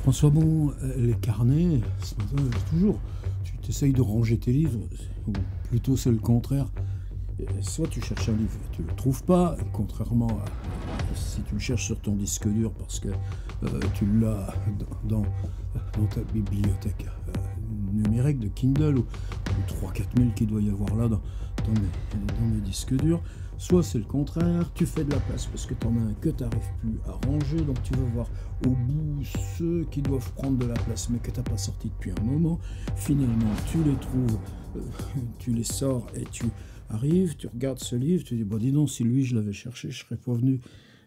François Bon, les carnets, ce matin, toujours, tu t'essayes de ranger tes livres, ou plutôt c'est le contraire. Soit tu cherches un livre et tu ne le trouves pas, contrairement à si tu le cherches sur ton disque dur parce que tu l'as dans ta bibliothèque numérique de Kindle ou 3-4 000 qu'il doit y avoir là dans mes disques durs. Soit c'est le contraire, tu fais de la place parce que tu en as un que tu n'arrives plus à ranger, donc tu vas voir au bout ceux qui doivent prendre de la place mais que tu n'as pas sorti depuis un moment. Finalement, tu les trouves, tu les sors et tu arrives, tu regardes ce livre, tu dis, bon, dis donc, si lui je l'avais cherché, je ne serais pas venu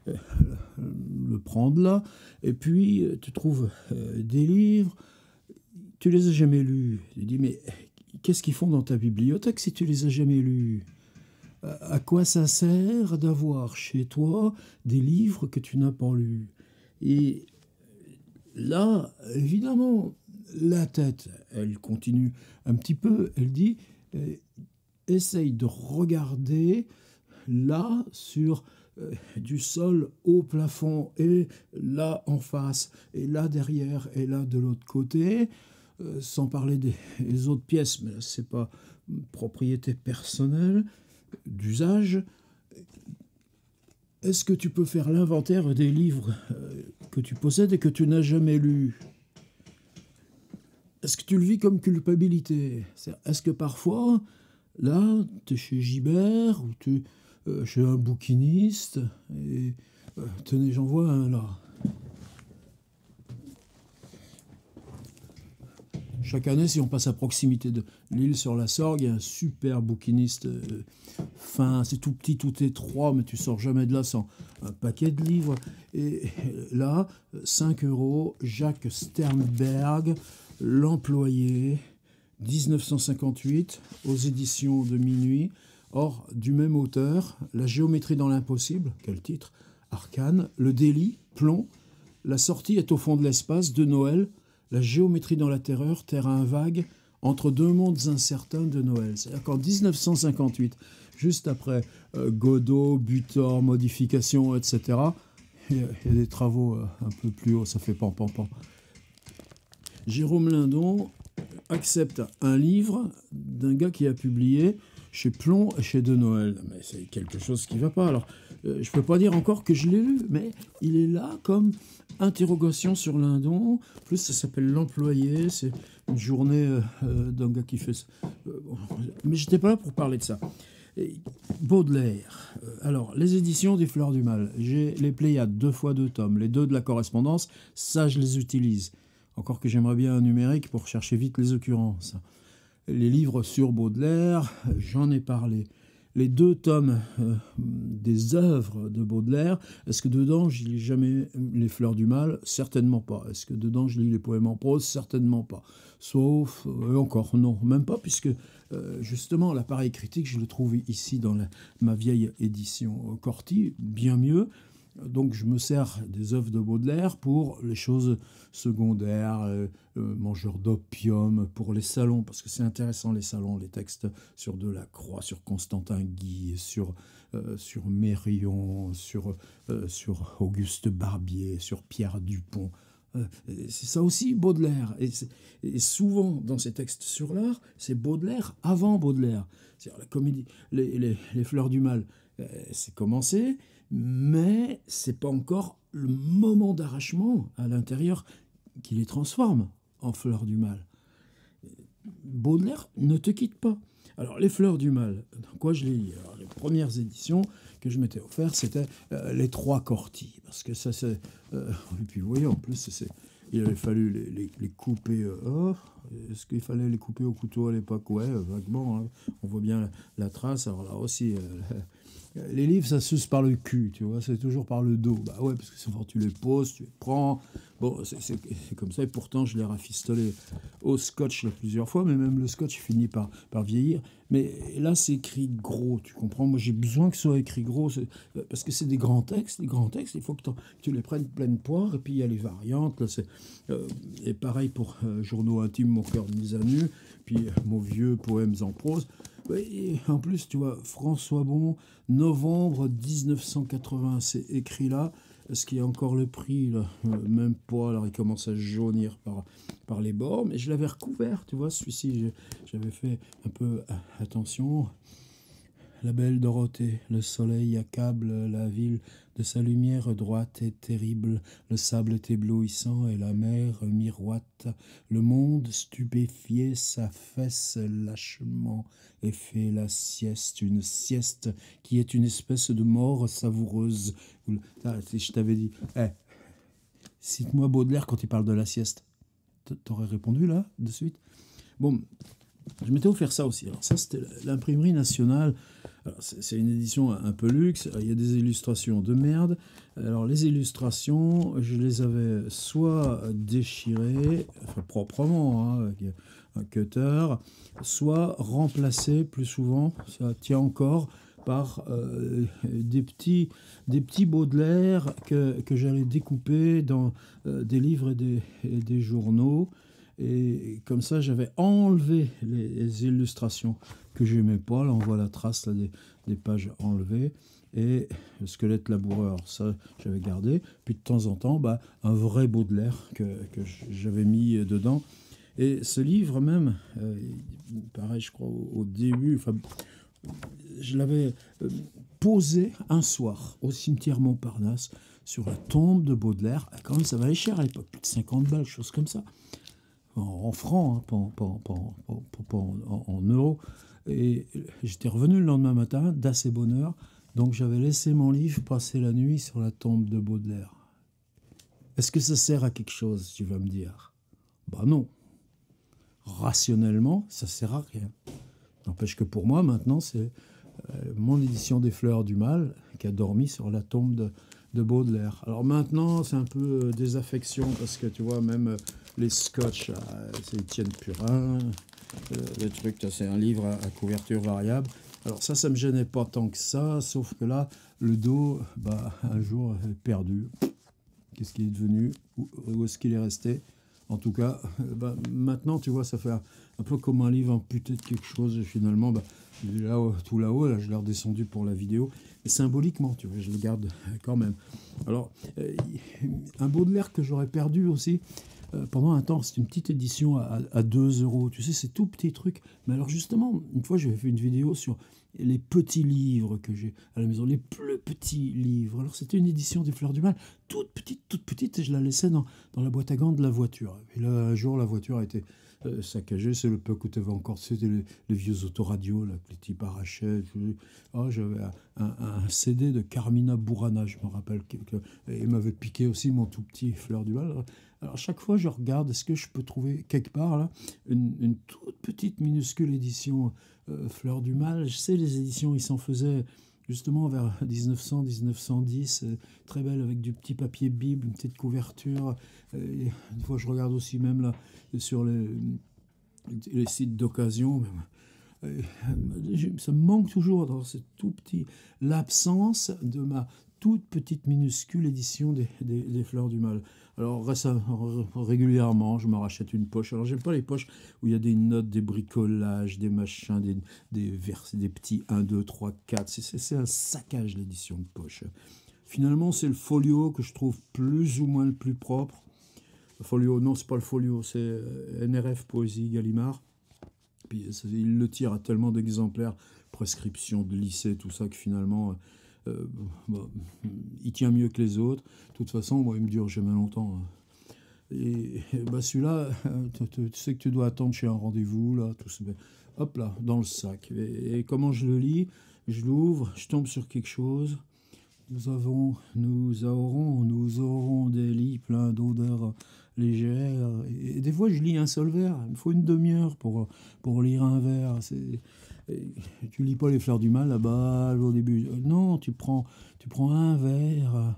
le prendre là. Et puis, tu trouves des livres, tu les as jamais lus. Tu dis, mais qu'est-ce qu'ils font dans ta bibliothèque si tu les as jamais lus ? À quoi ça sert d'avoir chez toi des livres que tu n'as pas lus ? Et là, évidemment, la tête, elle continue un petit peu, elle dit, essaye de regarder là sur du sol au plafond, et là en face, et là derrière, et là de l'autre côté, sans parler des autres pièces, mais là c'est pas propriété personnelle, d'usage. Est-ce que tu peux faire l'inventaire des livres que tu possèdes et que tu n'as jamais lus ? Est-ce que tu le vis comme culpabilité ? Est-ce que parfois, là, tu es chez Gibert ou tu es chez un bouquiniste et tenez, j'en vois un là. Chaque année, si on passe à proximité de l'Île-sur-la-Sorgue, il y a un super bouquiniste fin, c'est tout petit, tout étroit, mais tu sors jamais de là sans un paquet de livres. Et là, 5 €, Jacques Sternberg, L'Employé, 1958, aux éditions de Minuit. Or, du même auteur, La géométrie dans l'impossible, quel titre, Arcane, Le délit, Plomb, La sortie est au fond de l'espace, de Noël, La géométrie dans la terreur, Terrain vague, Entre deux mondes incertains, de Noël. C'est-à-dire qu'en 1958, juste après Godot, Butor, modification, etc., il y a des travaux un peu plus hauts, ça fait pan. Jérôme Lindon accepte un livre d'un gars qui a publié chez Plomb et chez De Noël. Mais c'est quelque chose qui ne va pas. Alors, je ne peux pas dire encore que je l'ai lu, mais il est là comme interrogation sur Lindon. En plus, ça s'appelle L'Employé. C'est une journée d'un gars qui fait ça. Mais je n'étais pas là pour parler de ça. Baudelaire. Alors, les éditions des Fleurs du Mal. J'ai les Pléiades, 2 fois 2 tomes. Les 2 de la correspondance, ça, je les utilise. Encore que j'aimerais bien un numérique pour chercher vite les occurrences. Les livres sur Baudelaire, j'en ai parlé. Les 2 tomes des œuvres de Baudelaire, est-ce que dedans je lis jamais Les Fleurs du Mal ? Certainement pas. Est-ce que dedans je lis les poèmes en prose ? Certainement pas. Sauf, encore non, même pas, puisque justement l'appareil critique, je le trouve ici dans ma vieille édition Corti, bien mieux. Donc je me sers des œuvres de Baudelaire pour les choses secondaires, Mangeur d'opium, pour les salons, parce que c'est intéressant les salons, les textes sur Delacroix, sur Constantin Guy, sur Mérion, sur Auguste Barbier, sur Pierre Dupont. C'est ça aussi Baudelaire. Et souvent dans ces textes sur l'art, c'est Baudelaire avant Baudelaire. C'est-à-dire la comédie, les Fleurs du Mal, c'est commencé, mais c'est pas encore le moment d'arrachement à l'intérieur qui les transforme en Fleurs du Mal. Baudelaire ne te quitte pas. Alors, les Fleurs du Mal, dans quoi je les lis ? Alors, les premières éditions que je m'étais offert, c'était les 3 Corti, parce que ça, c'est... et puis, vous voyez, en plus, il avait fallu les couper. Est-ce qu'il fallait les couper au couteau à l'époque ? Ouais, vaguement. Hein. On voit bien la trace. Alors là aussi... les livres, ça se suce par le cul, tu vois, c'est toujours par le dos. Bah ouais, parce que souvent tu les poses, tu les prends. Bon, c'est comme ça, et pourtant je l'ai rafistolé au scotch là, plusieurs fois, mais même le scotch finit par vieillir. Mais là, c'est écrit gros, tu comprends ? Moi, j'ai besoin que ce soit écrit gros, parce que c'est des grands textes. Les grands textes, il faut que tu les prennes pleine poire, et puis il y a les variantes. Là, et pareil pour Journaux intimes, Mon cœur mis à nu, puis Mon vieux poèmes en prose. Et en plus, tu vois, François Bon, novembre 1980, c'est écrit là. est-ce qu'il y a encore le prix là? Même pas, alors il commence à jaunir par les bords, mais je l'avais recouvert, tu vois, celui-ci, j'avais fait un peu attention. La belle Dorothée, le soleil accable la ville de sa lumière droite et terrible, le sable est éblouissant et la mer miroite, le monde stupéfié s'affaisse lâchement et fait la sieste, une sieste qui est une espèce de mort savoureuse. Si je t'avais dit, cite-moi Baudelaire quand il parle de la sieste, t'aurais répondu là, de suite. Bon, je m'étais offert ça aussi. Alors ça, c'était l'imprimerie nationale. C'est une édition un peu luxe. Il y a des illustrations de merde. Alors les illustrations, je les avais soit déchirées, enfin, proprement, hein, avec un cutter, soit remplacées plus souvent, ça tient encore, par des petits Baudelaire que j'allais découper dans des livres et des journaux. Et comme ça, j'avais enlevé les illustrations que j'aimais pas. Là, on voit la trace là, des pages enlevées. Et le squelette laboureur, ça, j'avais gardé. Puis de temps en temps, un vrai Baudelaire que j'avais mis dedans. Et ce livre même, pareil, je crois, au début, enfin, je l'avais posé un soir au cimetière Montparnasse sur la tombe de Baudelaire. Quand même, ça valait cher à l'époque, plus de 50 balles, chose comme ça. En francs, hein, pas en euros. Et j'étais revenu le lendemain matin, d'assez bonne heure, donc j'avais laissé mon livre passer la nuit sur la tombe de Baudelaire. Est-ce que ça sert à quelque chose, tu vas me dire? Non. Rationnellement, ça sert à rien. N'empêche que pour moi, maintenant, c'est mon édition des Fleurs du Mal qui a dormi sur la tombe de Baudelaire. Alors maintenant, c'est un peu désaffection parce que tu vois, même les scotch, c'est Étienne Purin, le truc, c'est un livre à couverture variable. Alors ça me gênait pas tant que ça, sauf que là, le dos, un jour, perdu. Qu'est-ce qu'il est devenu? Où est-ce qu'il est resté? En tout cas, maintenant, tu vois, ça fait un peu comme un livre amputé de quelque chose. Et finalement, là, tout là-haut, là, je l'ai redescendu pour la vidéo. Mais symboliquement, tu vois, je le garde quand même. Alors, un Baudelaire que j'aurais perdu aussi pendant un temps, c'est une petite édition à 2 euros. Tu sais, c'est tout petit truc. Mais alors justement, une fois, j'avais fait une vidéo sur les petits livres que j'ai à la maison, les plus petits livres. Alors c'était une édition des Fleurs du Mal, toute petite, et je la laissais dans la boîte à gants de la voiture. Et là, un jour, la voiture a été saccagée, c'est le peu que tu avais encore, c'était les vieux autoradios là, que les types arrachaient. J'avais un CD de Carmina Burana, je me rappelle, et m'avait piqué aussi mon tout petit Fleur du Mal. Alors chaque fois, je regarde, est-ce que je peux trouver quelque part là une toute petite minuscule édition Fleur du Mal. Je sais, les éditions, ils s'en faisaient justement vers 1900, 1910, très belle avec du petit papier Bible, une petite couverture. Une fois, je regarde aussi même là sur les sites d'occasion. Ça me manque toujours dans ce tout petit l'absence de ma toute petite minuscule édition des Fleurs du Mal. Alors régulièrement, je me rachète une poche. Alors j'aime pas les poches où il y a des notes, des bricolages, des machins, des petits 1, 2, 3, 4. C'est un saccage l'édition de poche. Finalement, c'est le folio que je trouve plus ou moins le plus propre. Le folio, non, c'est pas le folio, c'est NRF Poésie Gallimard. Puis il le tire à tellement d'exemplaires, prescription de lycée, tout ça, que finalement, il tient mieux que les autres. De toute façon, moi, il me dure jamais longtemps. Hein. Et celui-là, tu sais que tu dois attendre chez un rendez-vous, là, tout ça. Hop là, dans le sac. Et comment je le lis? Je l'ouvre, je tombe sur quelque chose. Nous aurons des lits pleins d'odeurs légères. Et des fois, je lis un seul vers. Il me faut une demi-heure pour lire un vers. Tu lis pas les Fleurs du Mal là-bas au début. Non, tu prends un vers.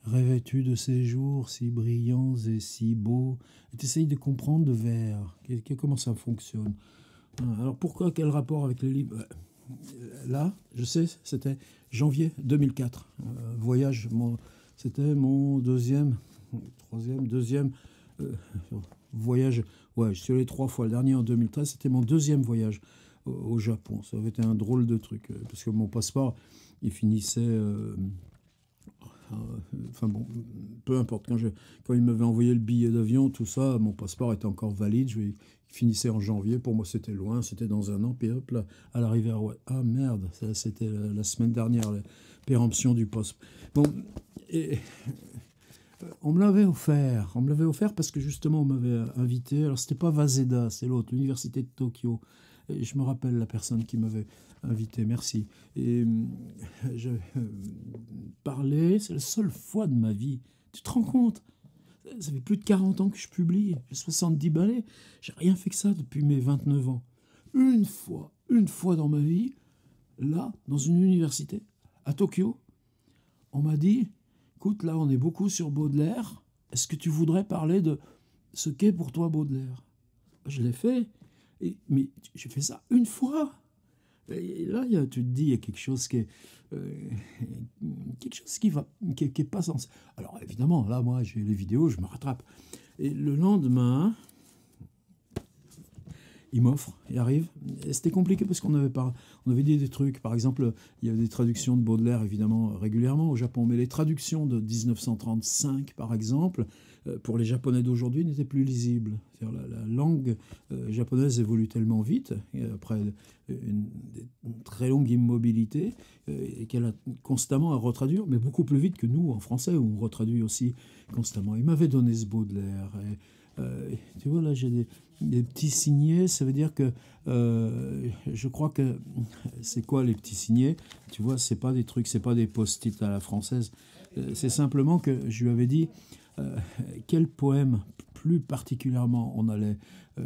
Rêvais-tu de ces jours si brillants et si beaux? Et tu essayes de comprendre le vers. Comment ça fonctionne. Alors pourquoi, quel rapport avec les livres? Là, je sais, c'était janvier 2004. Voyage, c'était mon deuxième voyage. Ouais, je suis allé 3 fois. Le dernier en 2013, c'était mon deuxième voyage au Japon. Ça avait été un drôle de truc, parce que mon passeport, il finissait Enfin bon, peu importe. Quand il m'avait envoyé le billet d'avion, tout ça, mon passeport était encore valide. Il finissait en janvier. Pour moi, c'était loin. C'était dans un an. Puis hop, là, à l'arrivée à Rouen. Ah merde, c'était la semaine dernière, la péremption du poste. Bon, et on me l'avait offert. On me l'avait offert parce que justement, on m'avait invité. Alors, c'était pas Waseda, c'est l'autre, l'université de Tokyo. Et je me rappelle la personne qui m'avait invité, merci. Et je parlais, c'est la seule fois de ma vie. Tu te rends compte? Ça fait plus de 40 ans que je publie. J'ai 70 balais. J'ai rien fait que ça depuis mes 29 ans. Une fois dans ma vie, là, dans une université, à Tokyo, on m'a dit, écoute, là, on est beaucoup sur Baudelaire. Est-ce que tu voudrais parler de ce qu'est pour toi Baudelaire? Je l'ai fait. Mais j'ai fait ça une fois. Et là, tu te dis, il y a quelque chose qui est, qui est pas sensé. Alors évidemment, là, moi, j'ai les vidéos, je me rattrape. Et le lendemain, il arrive. Et c'était compliqué parce on avait dit des trucs. Par exemple, il y avait des traductions de Baudelaire, évidemment, régulièrement au Japon. Mais les traductions de 1935, par exemple, pour les Japonais d'aujourd'hui, n'étaient plus lisibles. La langue japonaise évolue tellement vite, après une très longue immobilité, et qu'elle a constamment à retraduire, mais beaucoup plus vite que nous, en français, où on retraduit aussi constamment. Il m'avait donné ce Baudelaire. Tu vois, là, j'ai des petits signets. Ça veut dire que je crois que c'est quoi les petits signets? Tu vois, c'est pas des trucs, c'est pas des post-it à la française. C'est simplement que je lui avais dit quel poème plus particulièrement on allait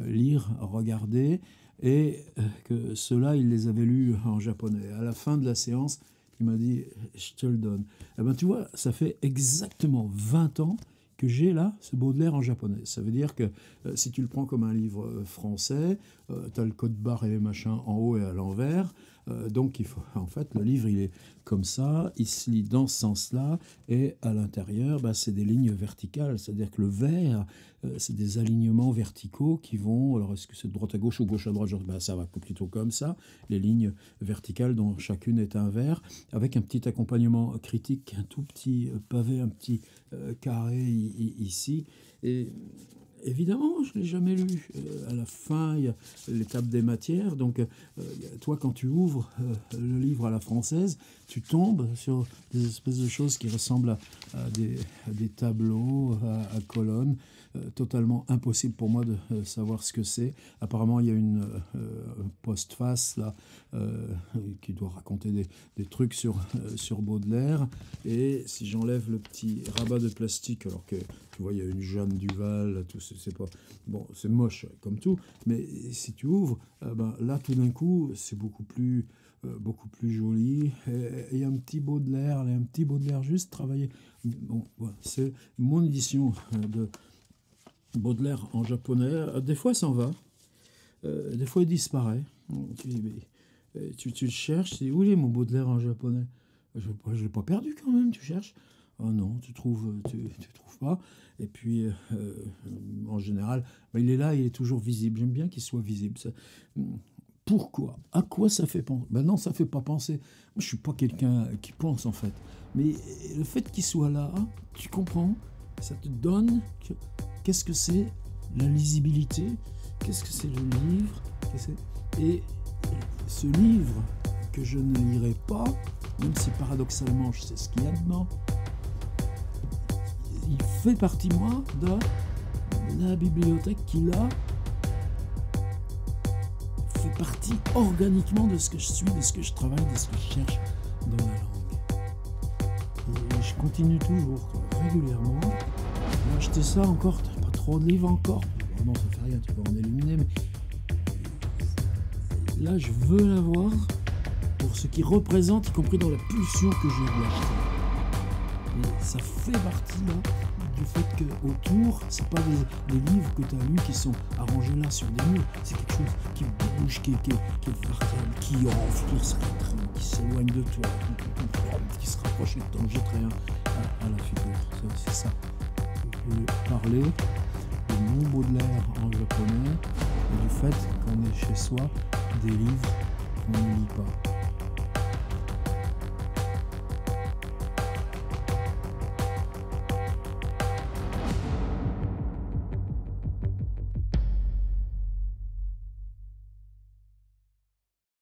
lire, regarder, et que ceux-là, il les avait lus en japonais. À la fin de la séance, il m'a dit « je te le donne ». Eh ben, tu vois, ça fait exactement 20 ans que j'ai là ce Baudelaire en japonais. Ça veut dire que si tu le prends comme un livre français, tu as le code barre et les machins en haut et à l'envers. Donc, en fait, le livre, il est comme ça, il se lit dans ce sens-là, et à l'intérieur, c'est des lignes verticales. C'est-à-dire que le vert, c'est des alignements verticaux qui vont... Alors, est-ce que c'est de droite à gauche ou gauche à droite? Ça va plutôt comme ça. Les lignes verticales dont chacune est un vert, avec un petit accompagnement critique, un tout petit pavé, un petit carré ici. Et évidemment, je ne l'ai jamais lu. À la fin, il y a l'étape des matières. Donc, toi, quand tu ouvres le livre à la française, tu tombes sur des espèces de choses qui ressemblent à des tableaux, à colonnes. Totalement impossible pour moi de savoir ce que c'est. Apparemment, il y a une postface là qui doit raconter des trucs sur Baudelaire. Et si j'enlève le petit rabat de plastique, alors que tu vois, il y a une Jeanne Duval, tout c'est pas bon, c'est moche comme tout. Mais si tu ouvres, là tout d'un coup, c'est beaucoup plus joli. Et il y a un petit Baudelaire juste travaillé. Bon, voilà, c'est mon édition de Baudelaire en japonais. Des fois, ça en va. Des fois, il disparaît. Tu le cherches. Tu dis, où est mon Baudelaire en japonais? Je ne l'ai pas perdu quand même, tu cherches. Ah non, tu trouves pas. Et puis, en général, il est là, il est toujours visible. J'aime bien qu'il soit visible. Pourquoi? À quoi ça fait penser? Non, ça ne fait pas penser. Moi, je ne suis pas quelqu'un qui pense, en fait. Mais le fait qu'il soit là, tu comprends? Ça te donne... Qu'est-ce que c'est la lisibilité? Qu'est-ce que c'est le livre? Et ce livre que je ne lirai pas, même si paradoxalement je sais ce qu'il y a dedans, il fait partie, moi, de la bibliothèque qu'il a, fait partie organiquement de ce que je suis, de ce que je travaille, de ce que je cherche dans la langue. Et je continue toujours, régulièrement, à acheter ça encore. T'as pas trop de livres encore? Oh non, ça fait rien, tu vas en éliminer, mais là, je veux l'avoir pour ce qui représente, y compris dans la pulsion que j'ai de l'acheter. Et ça fait partie là du fait qu'autour, c'est pas des livres que tu as lus qui sont arrangés là sur des murs, c'est quelque chose qui bouge, qui est variable, qui enfle, qui se rétrécit, qui s'éloigne de toi, qui se rapproche et t'en jette rien à la figure. C'est ça. Je vais parler de mon Baudelaire en japonais et du fait qu'on ait chez soi des livres qu'on ne lit pas.